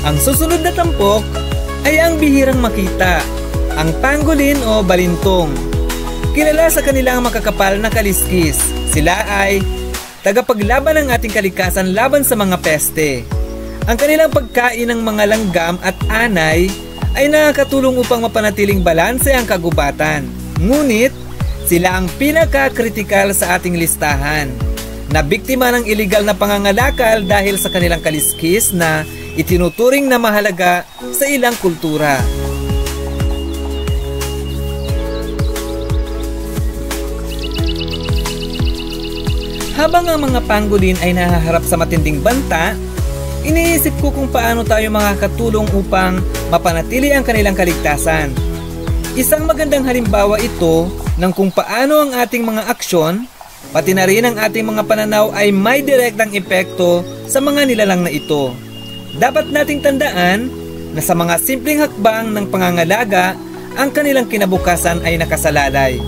Ang susunod na tampok ay ang bihirang makita, ang pangolin o balintong. Kilala sa kanilang makakapal na kaliskis, sila ay tagapaglaban ng ating kalikasan laban sa mga peste. Ang kanilang pagkain ng mga langgam at anay ay nakakatulong upang mapanatiling balanse ang kagubatan. Ngunit, sila ang pinaka-kritikal sa ating listahan, na biktima ng iligal na pangangalakal dahil sa kanilang kaliskis na itinuturing na mahalaga sa ilang kultura. Habang ang mga pangolin ay nahaharap sa matinding banta, iniisip ko kung paano tayo makakatulong upang mapanatili ang kanilang kaligtasan. Isang magandang halimbawa ito ng kung paano ang ating mga aksyon, pati na rin ang ating mga pananaw ay may direktang epekto sa mga nilalang na ito. Dapat nating tandaan na sa mga simpleng hakbang ng pangangalaga, ang kanilang kinabukasan ay nakasalalay.